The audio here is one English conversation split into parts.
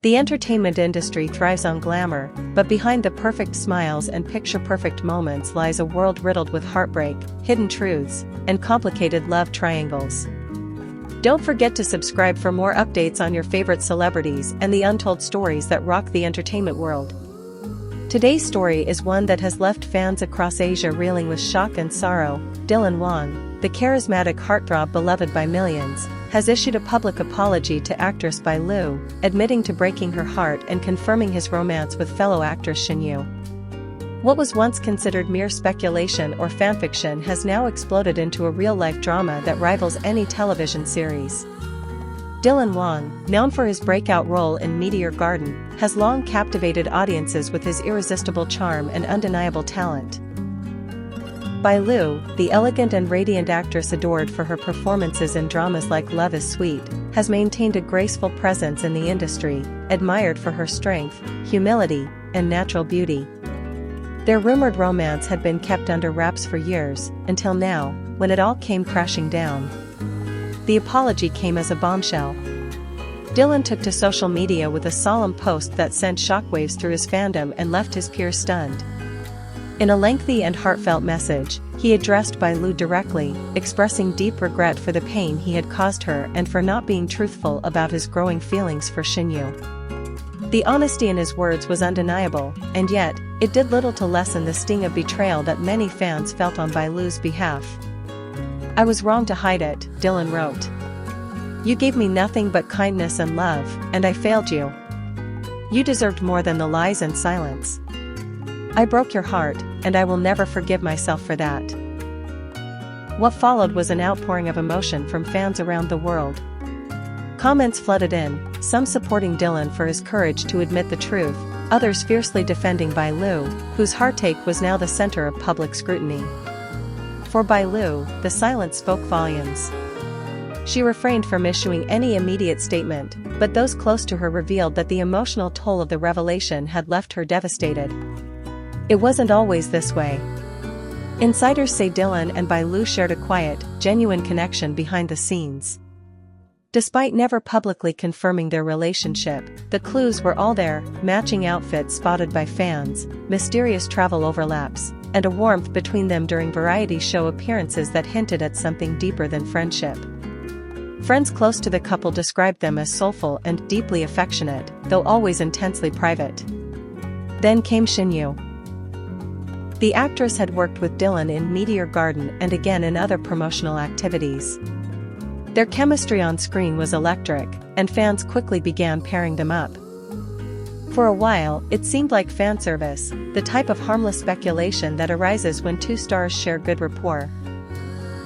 The entertainment industry thrives on glamour, but behind the perfect smiles and picture-perfect moments lies a world riddled with heartbreak, hidden truths, and complicated love triangles. Don't forget to subscribe for more updates on your favorite celebrities and the untold stories that rock the entertainment world. Today's story is one that has left fans across Asia reeling with shock and sorrow. Dylan Wang, the charismatic heartthrob beloved by millions, has issued a public apology to actress Bai Lu, admitting to breaking her heart and confirming his romance with fellow actress Shen. What was once considered mere speculation or fanfiction has now exploded into a real-life drama that rivals any television series. Dylan Wang, known for his breakout role in Meteor Garden, has long captivated audiences with his irresistible charm and undeniable talent. Bai Lu, the elegant and radiant actress adored for her performances in dramas like Love is Sweet, has maintained a graceful presence in the industry, admired for her strength, humility, and natural beauty. Their rumored romance had been kept under wraps for years, until now, when it all came crashing down. The apology came as a bombshell. Dylan took to social media with a solemn post that sent shockwaves through his fandom and left his peers stunned. In a lengthy and heartfelt message, he addressed Bai Lu directly, expressing deep regret for the pain he had caused her and for not being truthful about his growing feelings for Shen. The honesty in his words was undeniable, and yet, it did little to lessen the sting of betrayal that many fans felt on Bai Lu's behalf. "I was wrong to hide it," Dylan wrote. "You gave me nothing but kindness and love, and I failed you. You deserved more than the lies and silence. I broke your heart, and I will never forgive myself for that." What followed was an outpouring of emotion from fans around the world. Comments flooded in, some supporting Dylan for his courage to admit the truth, others fiercely defending Bai Lu, whose heartache was now the center of public scrutiny. For Bai Lu, the silence spoke volumes. She refrained from issuing any immediate statement, but those close to her revealed that the emotional toll of the revelation had left her devastated. It wasn't always this way. Insiders say Dylan and Bai Lu shared a quiet, genuine connection behind the scenes. Despite never publicly confirming their relationship, the clues were all there: matching outfits spotted by fans, mysterious travel overlaps, and a warmth between them during variety show appearances that hinted at something deeper than friendship. Friends close to the couple described them as soulful and deeply affectionate, though always intensely private. Then came Shen. The actress had worked with Dylan in Meteor Garden and again in other promotional activities. Their chemistry on screen was electric, and fans quickly began pairing them up. For a while, it seemed like fan service, the type of harmless speculation that arises when two stars share good rapport.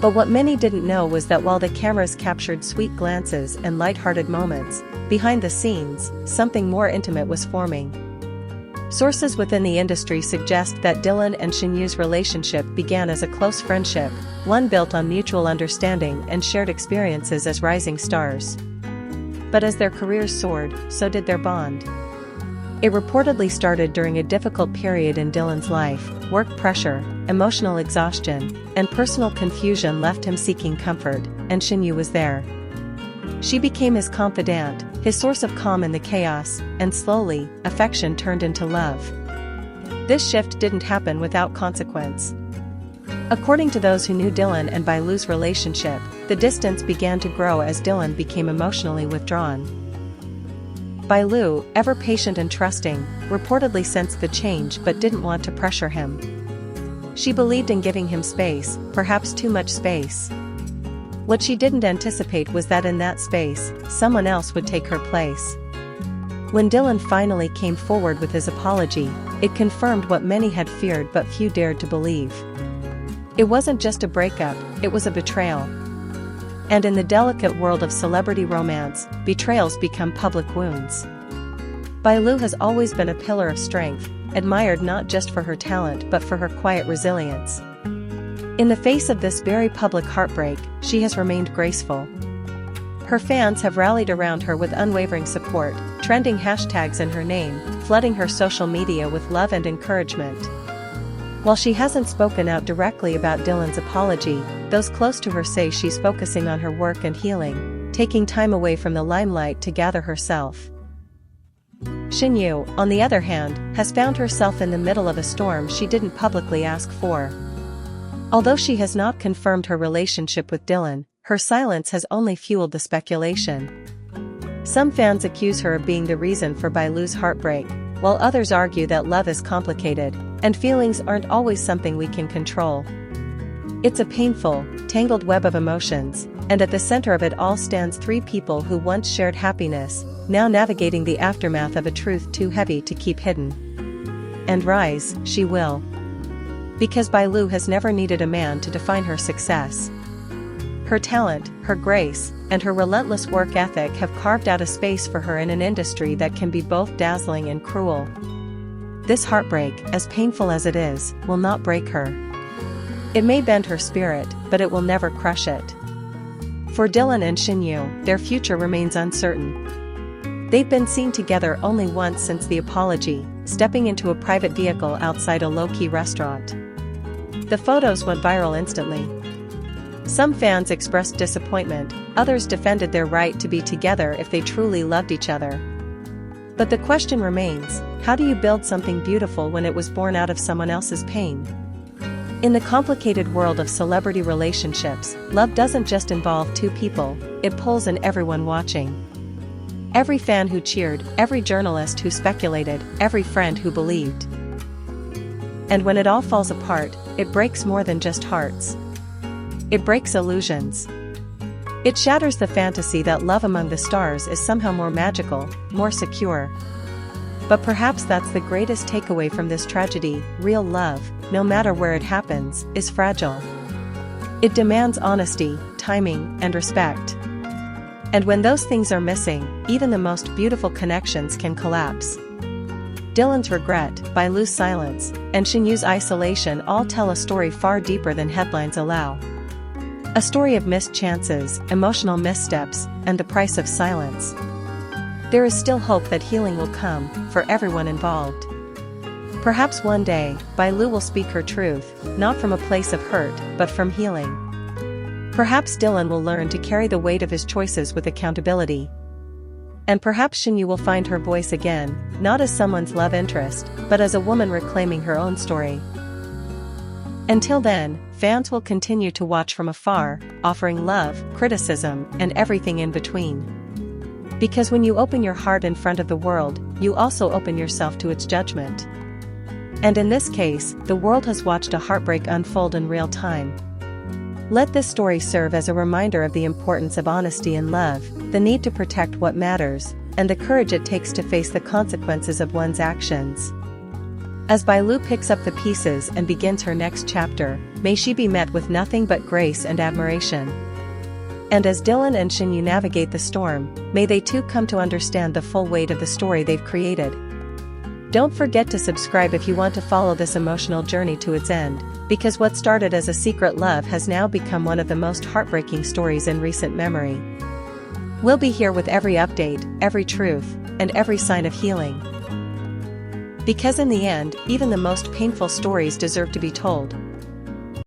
But what many didn't know was that while the cameras captured sweet glances and light-hearted moments, behind the scenes, something more intimate was forming. Sources within the industry suggest that Dylan and Shen's relationship began as a close friendship, one built on mutual understanding and shared experiences as rising stars. But as their careers soared, so did their bond. It reportedly started during a difficult period in Dylan's life. Work pressure, emotional exhaustion, and personal confusion left him seeking comfort, and Shen was there. She became his confidant, his source of calm in the chaos, and slowly, affection turned into love. This shift didn't happen without consequence. According to those who knew Dylan and Bai Lu's relationship, the distance began to grow as Dylan became emotionally withdrawn. Bai Lu, ever patient and trusting, reportedly sensed the change but didn't want to pressure him. She believed in giving him space, perhaps too much space. What she didn't anticipate was that in that space, someone else would take her place. When Dylan finally came forward with his apology, it confirmed what many had feared but few dared to believe. It wasn't just a breakup, it was a betrayal. And in the delicate world of celebrity romance, betrayals become public wounds. Bai Lu has always been a pillar of strength, admired not just for her talent but for her quiet resilience. In the face of this very public heartbreak, she has remained graceful. Her fans have rallied around her with unwavering support, trending hashtags in her name, flooding her social media with love and encouragement. While she hasn't spoken out directly about Dylan's apology, those close to her say she's focusing on her work and healing, taking time away from the limelight to gather herself. Shen, on the other hand, has found herself in the middle of a storm she didn't publicly ask for. Although she has not confirmed her relationship with Dylan, her silence has only fueled the speculation. Some fans accuse her of being the reason for Bailu's heartbreak, while others argue that love is complicated, and feelings aren't always something we can control. It's a painful, tangled web of emotions, and at the center of it all stands three people who once shared happiness, now navigating the aftermath of a truth too heavy to keep hidden. And rise, she will. Because Bailu has never needed a man to define her success. Her talent, her grace, and her relentless work ethic have carved out a space for her in an industry that can be both dazzling and cruel. This heartbreak, as painful as it is, will not break her. It may bend her spirit, but it will never crush it. For Dylan and Shen, their future remains uncertain. They've been seen together only once since the apology, stepping into a private vehicle outside a low-key restaurant. The photos went viral instantly. Some fans expressed disappointment, others defended their right to be together if they truly loved each other. But the question remains, how do you build something beautiful when it was born out of someone else's pain? In the complicated world of celebrity relationships, love doesn't just involve two people, it pulls in everyone watching. Every fan who cheered, every journalist who speculated, every friend who believed. And when it all falls apart, it breaks more than just hearts. It breaks illusions. It shatters the fantasy that love among the stars is somehow more magical, more secure. But perhaps that's the greatest takeaway from this tragedy: real love, no matter where it happens, is fragile. It demands honesty, timing, and respect. And when those things are missing, even the most beautiful connections can collapse. Dylan's regret, Bailu's silence, and Shenyu's isolation all tell a story far deeper than headlines allow. A story of missed chances, emotional missteps, and the price of silence. There is still hope that healing will come, for everyone involved. Perhaps one day, Bailu will speak her truth, not from a place of hurt, but from healing. Perhaps Dylan will learn to carry the weight of his choices with accountability. And perhaps Shenyu will find her voice again, not as someone's love interest, but as a woman reclaiming her own story. Until then, fans will continue to watch from afar, offering love, criticism, and everything in between. Because when you open your heart in front of the world, you also open yourself to its judgment. And in this case, the world has watched a heartbreak unfold in real time. Let this story serve as a reminder of the importance of honesty in love, the need to protect what matters, and the courage it takes to face the consequences of one's actions. As Bailu picks up the pieces and begins her next chapter, may she be met with nothing but grace and admiration. And as Dylan and Shenyu navigate the storm, may they too come to understand the full weight of the story they've created. Don't forget to subscribe if you want to follow this emotional journey to its end, because what started as a secret love has now become one of the most heartbreaking stories in recent memory. We'll be here with every update, every truth, and every sign of healing. Because in the end, even the most painful stories deserve to be told.